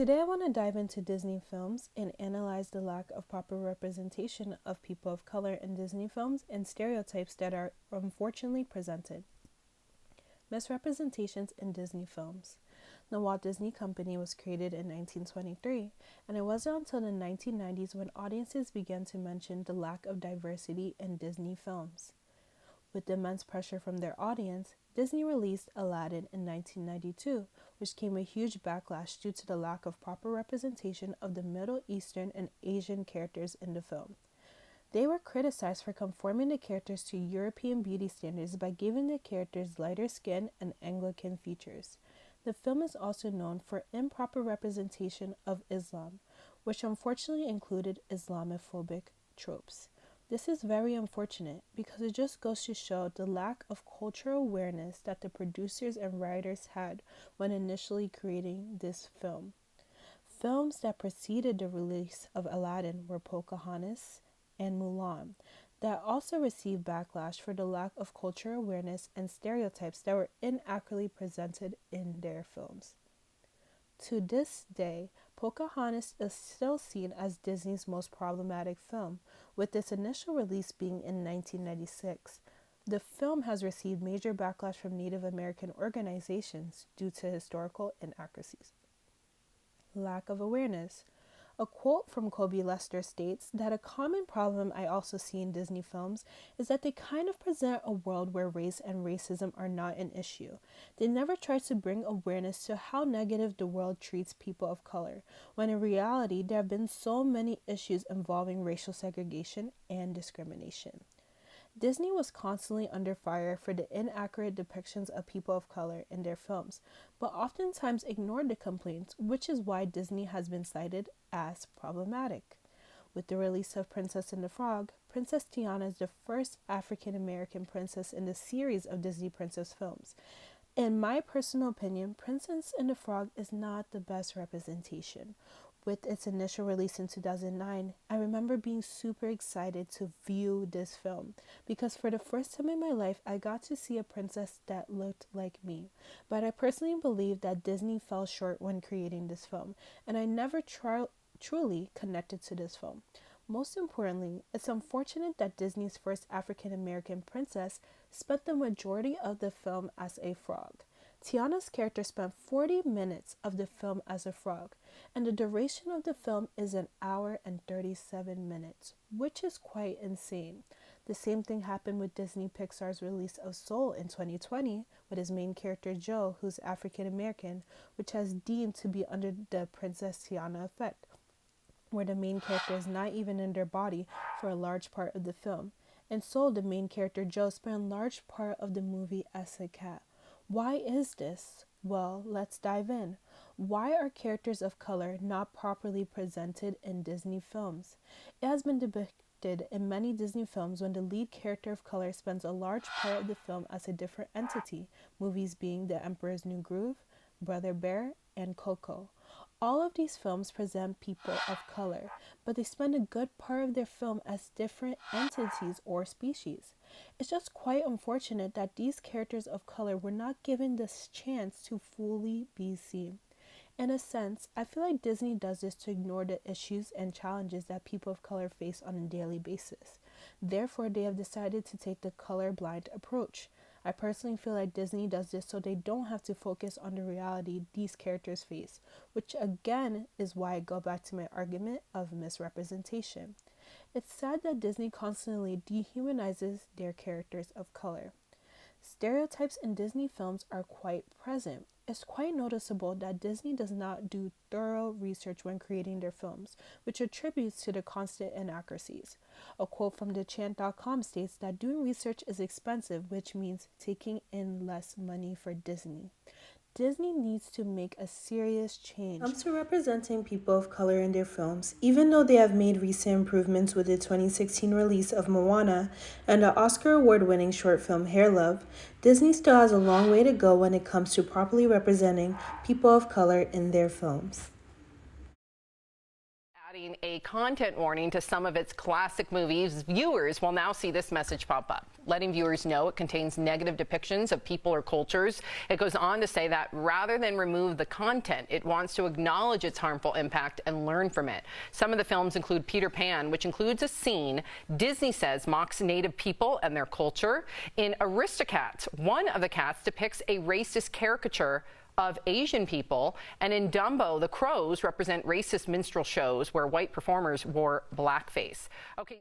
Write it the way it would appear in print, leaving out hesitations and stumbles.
Today, I want to dive into Disney films and analyze the lack of proper representation of people of color in Disney films and stereotypes that are unfortunately presented. Misrepresentations in Disney films. The Walt Disney Company was created in 1923, and it wasn't until the 1990s when audiences began to mention the lack of diversity in Disney films. With immense pressure from their audience, Disney released Aladdin in 1992, which came a huge backlash due to the lack of proper representation of the Middle Eastern and Asian characters in the film. They were criticized for conforming the characters to European beauty standards by giving the characters lighter skin and Anglican features. The film is also known for improper representation of Islam, which unfortunately included Islamophobic tropes. This is very unfortunate because it just goes to show the lack of cultural awareness that the producers and writers had when initially creating this film. Films that preceded the release of Aladdin were Pocahontas and Mulan, that also received backlash for the lack of cultural awareness and stereotypes that were inaccurately presented in their films. To this day, Pocahontas is still seen as Disney's most problematic film, with its initial release being in 1996. The film has received major backlash from Native American organizations due to historical inaccuracies. Lack of awareness. A quote from Kobe Lester states that a common problem I also see in Disney films is that they kind of present a world where race and racism are not an issue. They never try to bring awareness to how negative the world treats people of color, when in reality there have been so many issues involving racial segregation and discrimination. Disney was constantly under fire for the inaccurate depictions of people of color in their films, but oftentimes ignored the complaints, which is why Disney has been cited as problematic. With the release of Princess and the Frog, Princess Tiana is the first African American princess in the series of Disney princess films. In my personal opinion, Princess and the Frog is not the best representation. With its initial release in 2009, I remember being super excited to view this film because for the first time in my life, I got to see a princess that looked like me. But I personally believe that Disney fell short when creating this film, and I never truly connected to this film. Most importantly, it's unfortunate that Disney's first African American princess spent the majority of the film as a frog. Tiana's character spent 40 minutes of the film as a frog, and the duration of the film is an hour and 37 minutes, which is quite insane. The same thing happened with Disney Pixar's release of Soul in 2020, with his main character Joe, who's African American, which has deemed to be under the Princess Tiana effect, where the main character is not even in their body for a large part of the film. In Soul, the main character Joe spent a large part of the movie as a cat. Why is this? Well, let's dive in. Why are characters of color not properly presented in Disney films? It has been depicted in many Disney films when the lead character of color spends a large part of the film as a different entity, movies being The Emperor's New Groove, Brother Bear, and Coco. All of these films present people of color, but they spend a good part of their film as different entities or species. It's just quite unfortunate that these characters of color were not given this chance to fully be seen. In a sense, I feel like Disney does this to ignore the issues and challenges that people of color face on a daily basis. Therefore, they have decided to take the colorblind approach. I personally feel like Disney does this so they don't have to focus on the reality these characters face, which again is why I go back to my argument of misrepresentation. It's sad that Disney constantly dehumanizes their characters of color. Stereotypes in Disney films are quite present. It's quite noticeable that Disney does not do thorough research when creating their films, which attributes to the constant inaccuracies. A quote from TheChant.com states that doing research is expensive, which means taking in less money for Disney. Disney needs to make a serious change when it comes to representing people of color in their films. Even though they have made recent improvements with the 2016 release of Moana and the Oscar award-winning short film Hair Love, Disney still has a long way to go when it comes to properly representing people of color in their films. adding a content warning to some of its classic movies. Viewers will now see this message pop up, letting viewers know it contains negative depictions of people or cultures. It goes on to say that rather than remove the content, it wants to acknowledge its harmful impact and learn from it. Some of the films include Peter Pan, which includes a scene Disney says mocks Native people and their culture. In Aristocats, one of the cats depicts a racist caricature of Asian people, and in Dumbo, the crows represent racist minstrel shows where white performers wore blackface. Okay.